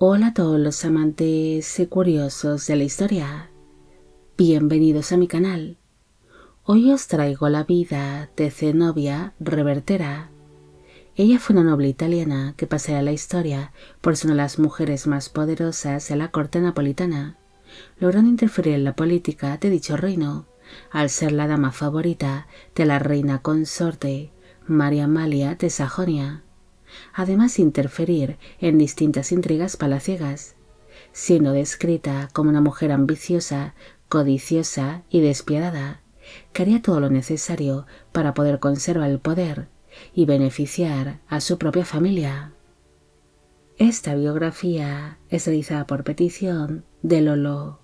Hola a todos los amantes y curiosos de la historia. Bienvenidos a mi canal. Hoy os traigo la vida de Zenobia Revertera. Ella fue una noble italiana que pasaría a la historia por ser una de las mujeres más poderosas de la corte napolitana, logrando interferir en la política de dicho reino, al ser la dama favorita de la reina consorte María Amalia de Sajonia. Además de interferir en distintas intrigas palaciegas, siendo descrita como una mujer ambiciosa, codiciosa y despiadada, que haría todo lo necesario para poder conservar el poder y beneficiar a su propia familia. Esta biografía es realizada por petición de Lolo.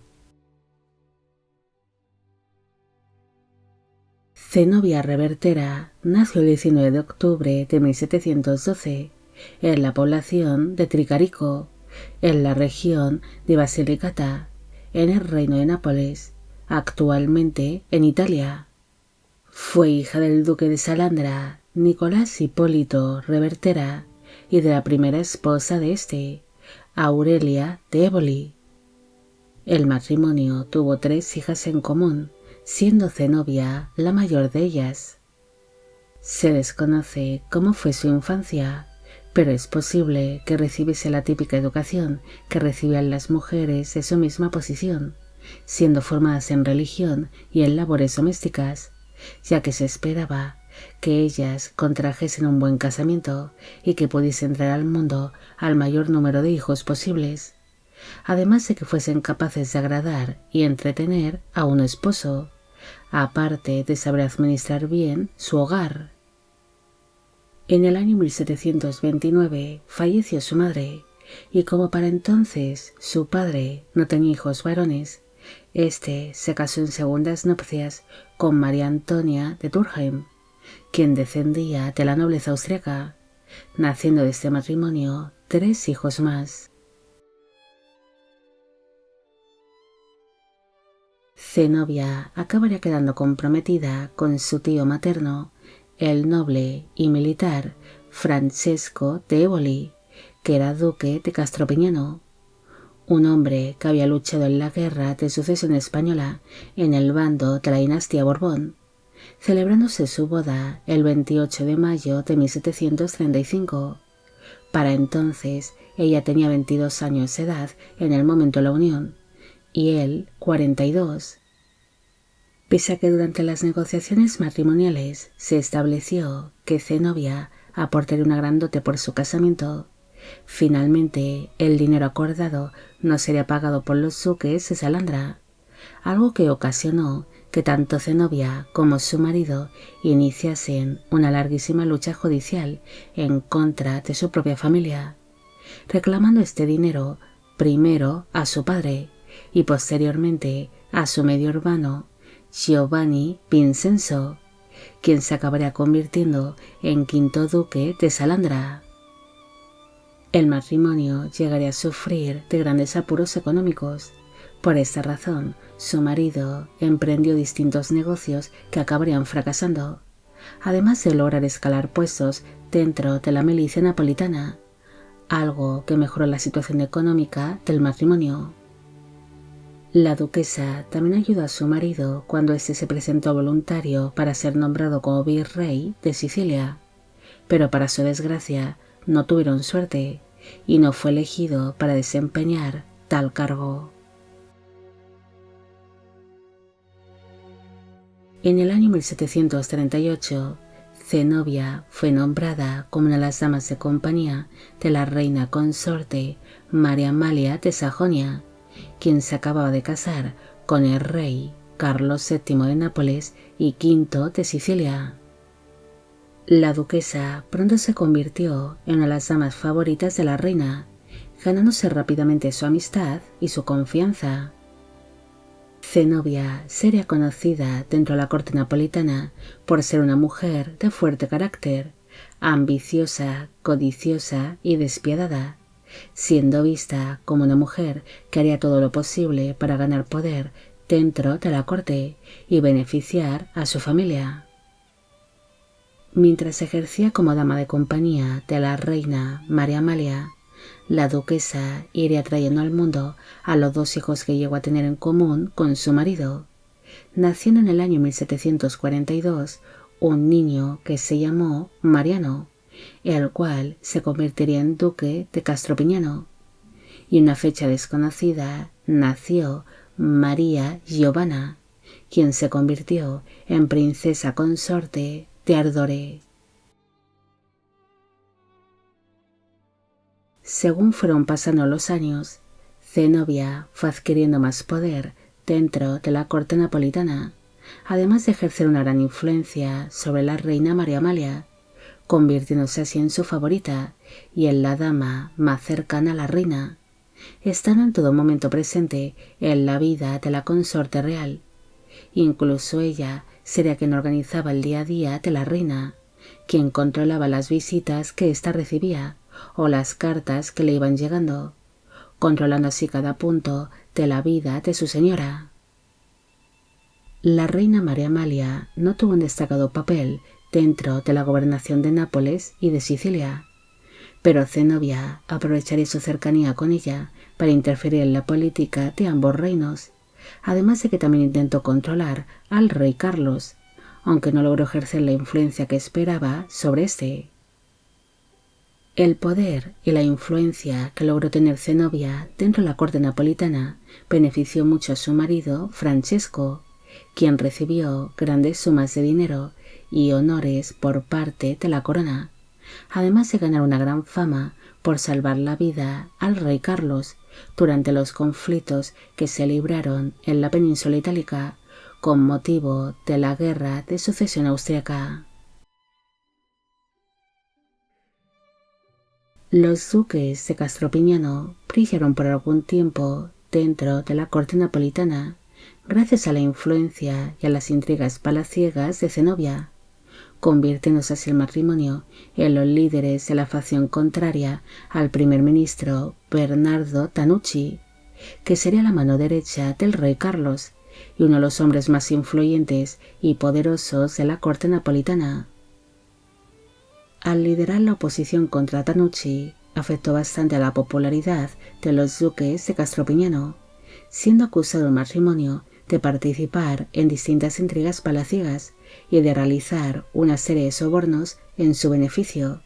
Zenobia Revertera nació el 19 de octubre de 1712 en la población de Tricarico, en la región de Basilicata, en el Reino de Nápoles, actualmente en Italia. Fue hija del duque de Salandra, Nicolás Hipólito Revertera, y de la primera esposa de este, Aurelia de Éboli. El matrimonio tuvo 3 hijas en común, siendo Zenobia la mayor de ellas. Se desconoce cómo fue su infancia, pero es posible que recibiese la típica educación que recibían las mujeres de su misma posición, siendo formadas en religión y en labores domésticas, ya que se esperaba que ellas contrajesen un buen casamiento y que pudiesen traer al mundo al mayor número de hijos posibles, además de que fuesen capaces de agradar y entretener a un esposo, aparte de saber administrar bien su hogar. En el año 1729 falleció su madre, y como para entonces su padre no tenía hijos varones, este se casó en segundas nupcias con María Antonia de Turheim, quien descendía de la nobleza austriaca, naciendo de este matrimonio 3 hijos más. Zenobia acabaría quedando comprometida con su tío materno, el noble y militar Francesco de Éboli, que era duque de Castropiñano, un hombre que había luchado en la guerra de sucesión española en el bando de la dinastía Borbón, celebrándose su boda el 28 de mayo de 1735. Para entonces ella tenía 22 años de edad en el momento de la unión, y él 42. Pese a que durante las negociaciones matrimoniales se estableció que Zenobia aportaría una gran dote por su casamiento, finalmente el dinero acordado no sería pagado por los duques de Salandra, algo que ocasionó que tanto Zenobia como su marido iniciasen una larguísima lucha judicial en contra de su propia familia, reclamando este dinero primero a su padre y posteriormente a su medio hermano Giovanni Vincenzo, quien se acabaría convirtiendo en quinto duque de Salandra. El matrimonio llegaría a sufrir de grandes apuros económicos. Por esta razón, su marido emprendió distintos negocios que acabarían fracasando, además de lograr escalar puestos dentro de la milicia napolitana, algo que mejoró la situación económica del matrimonio. La duquesa también ayudó a su marido cuando éste se presentó voluntario para ser nombrado como virrey de Sicilia, pero para su desgracia no tuvieron suerte y no fue elegido para desempeñar tal cargo. En el año 1738, Zenobia fue nombrada como una de las damas de compañía de la reina consorte María Amalia de Sajonia, quien se acababa de casar con el rey Carlos VII de Nápoles y V de Sicilia. La duquesa pronto se convirtió en una de las damas favoritas de la reina, ganándose rápidamente su amistad y su confianza. Zenobia sería conocida dentro de la corte napolitana por ser una mujer de fuerte carácter, ambiciosa, codiciosa y despiadada, siendo vista como una mujer que haría todo lo posible para ganar poder dentro de la corte y beneficiar a su familia. Mientras ejercía como dama de compañía de la reina María Amalia, la duquesa iría trayendo al mundo a los 2 hijos que llegó a tener en común con su marido, naciendo en el año 1742 un niño que se llamó Mariano, el cual se convertiría en duque de Castropiñano, y una fecha desconocida nació María Giovanna, quien se convirtió en princesa consorte de Ardore. Según fueron pasando los años, Zenobia fue adquiriendo más poder dentro de la corte napolitana, además de ejercer una gran influencia sobre la reina María Amalia, convirtiéndose así en su favorita y en la dama más cercana a la reina, estando en todo momento presente en la vida de la consorte real. Incluso ella sería quien organizaba el día a día de la reina, quien controlaba las visitas que ésta recibía o las cartas que le iban llegando, controlando así cada punto de la vida de su señora. La reina María Amalia no tuvo un destacado papel dentro de la gobernación de Nápoles y de Sicilia, pero Zenobia aprovecharía su cercanía con ella para interferir en la política de ambos reinos, además de que también intentó controlar al rey Carlos, aunque no logró ejercer la influencia que esperaba sobre este. El poder y la influencia que logró tener Zenobia dentro de la corte napolitana benefició mucho a su marido Francesco, quien recibió grandes sumas de dinero y honores por parte de la corona, además de ganar una gran fama por salvar la vida al rey Carlos durante los conflictos que se libraron en la península itálica con motivo de la guerra de sucesión austriaca. Los duques de Castropiñano brillaron por algún tiempo dentro de la corte napolitana gracias a la influencia y a las intrigas palaciegas de Zenobia, convirtiéndose así el matrimonio en los líderes de la facción contraria al primer ministro Bernardo Tanucci, que sería la mano derecha del rey Carlos y uno de los hombres más influyentes y poderosos de la corte napolitana. Al liderar la oposición contra Tanucci, afectó bastante a la popularidad de los duques de Castropiñano, siendo acusado el matrimonio de participar en distintas intrigas palaciegas y de realizar una serie de sobornos en su beneficio,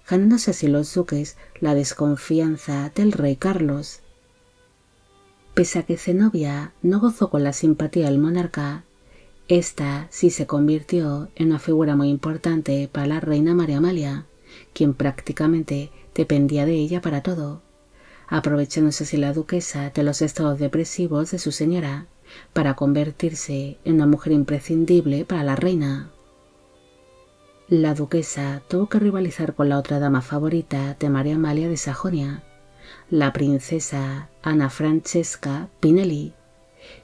ganándose así los duques la desconfianza del rey Carlos. Pese a que Zenobia no gozó con la simpatía del monarca, esta sí se convirtió en una figura muy importante para la reina María Amalia, quien prácticamente dependía de ella para todo, aprovechándose así la duquesa de los estados depresivos de su señora para convertirse en una mujer imprescindible para la reina. La duquesa tuvo que rivalizar con la otra dama favorita de María Amalia de Sajonia, la princesa Ana Francesca Pinelli,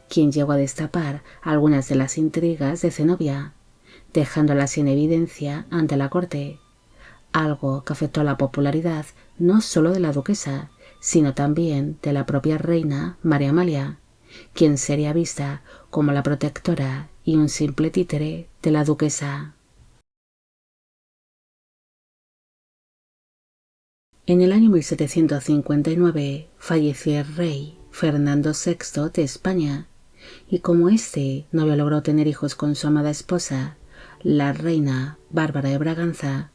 quien llegó a destapar algunas de las intrigas de Zenobia, dejándolas sin evidencia ante la corte, algo que afectó a la popularidad no solo de la duquesa, sino también de la propia reina María Amalia, quien sería vista como la protectora y un simple títere de la duquesa. En el año 1759 falleció el rey Fernando VI de España, y como éste no había logrado tener hijos con su amada esposa, la reina Bárbara de Braganza,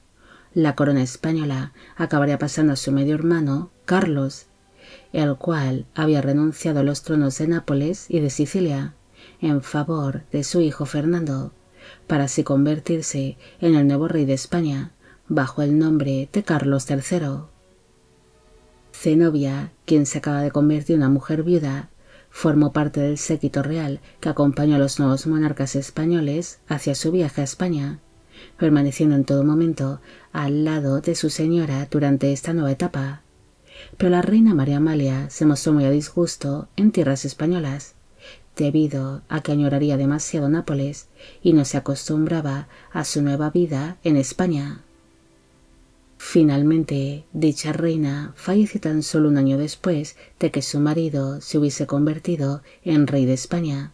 la corona española acabaría pasando a su medio hermano Carlos, el cual había renunciado a los tronos de Nápoles y de Sicilia en favor de su hijo Fernando, para así convertirse en el nuevo rey de España bajo el nombre de Carlos III. Zenobia, quien se acaba de convertir en una mujer viuda, formó parte del séquito real que acompañó a los nuevos monarcas españoles hacia su viaje a España, permaneciendo en todo momento al lado de su señora durante esta nueva etapa. Pero la reina María Amalia se mostró muy a disgusto en tierras españolas, debido a que añoraría demasiado Nápoles y no se acostumbraba a su nueva vida en España. Finalmente, dicha reina falleció tan solo un año después de que su marido se hubiese convertido en rey de España,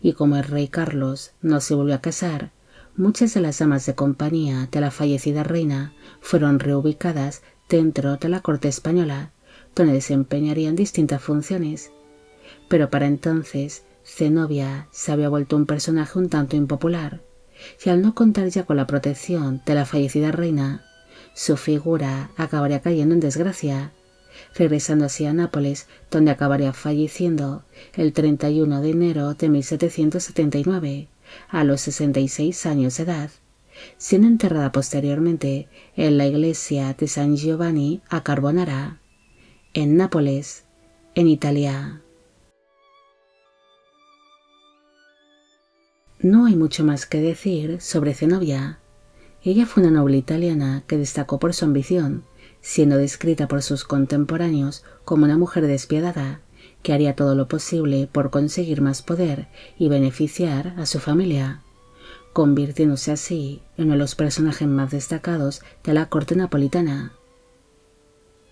y como el rey Carlos no se volvió a casar, muchas de las damas de compañía de la fallecida reina fueron reubicadas dentro de la corte española, donde desempeñarían distintas funciones. Pero para entonces Zenobia se había vuelto un personaje un tanto impopular, y al no contar ya con la protección de la fallecida reina, su figura acabaría cayendo en desgracia, regresando así a Nápoles, donde acabaría falleciendo el 31 de enero de 1779, a los 66 años de edad, siendo enterrada posteriormente en la iglesia de San Giovanni a Carbonara, en Nápoles, en Italia. No hay mucho más que decir sobre Zenobia. Ella fue una noble italiana que destacó por su ambición, siendo descrita por sus contemporáneos como una mujer despiadada, que haría todo lo posible por conseguir más poder y beneficiar a su familia, convirtiéndose así en uno de los personajes más destacados de la corte napolitana.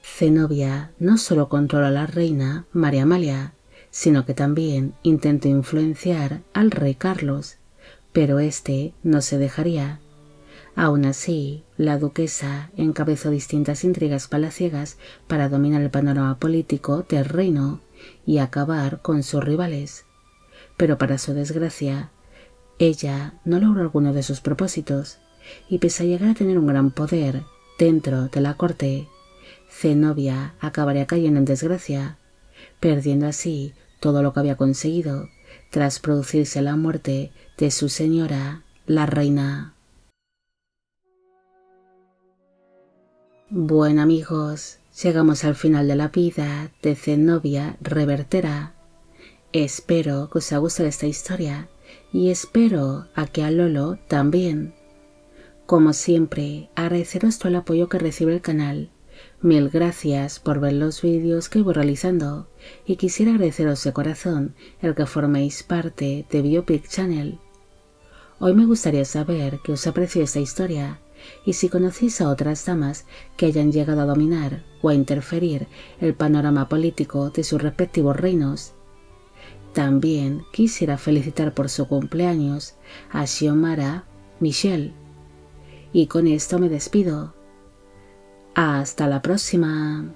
Zenobia no solo controló a la reina María Amalia, sino que también intentó influenciar al rey Carlos, pero este no se dejaría. Aún así, la duquesa encabezó distintas intrigas palaciegas para dominar el panorama político del reino y acabar con sus rivales. Pero para su desgracia, ella no logró alguno de sus propósitos, y pese a llegar a tener un gran poder dentro de la corte, Zenobia acabaría cayendo en desgracia, perdiendo así todo lo que había conseguido tras producirse la muerte de su señora, la reina. Bueno amigos, llegamos al final de la vida de Zenobia Revertera. Espero que os haya gustado esta historia y espero a que a Lolo también. Como siempre, agradeceros todo el apoyo que recibe el canal. Mil gracias por ver los vídeos que voy realizando y quisiera agradeceros de corazón el que forméis parte de Biopic Channel. Hoy me gustaría saber qué os apreció esta historia y si conocéis a otras damas que hayan llegado a dominar o a interferir el panorama político de sus respectivos reinos. También quisiera felicitar por su cumpleaños a Xiomara Michelle. Y con esto me despido. Hasta la próxima.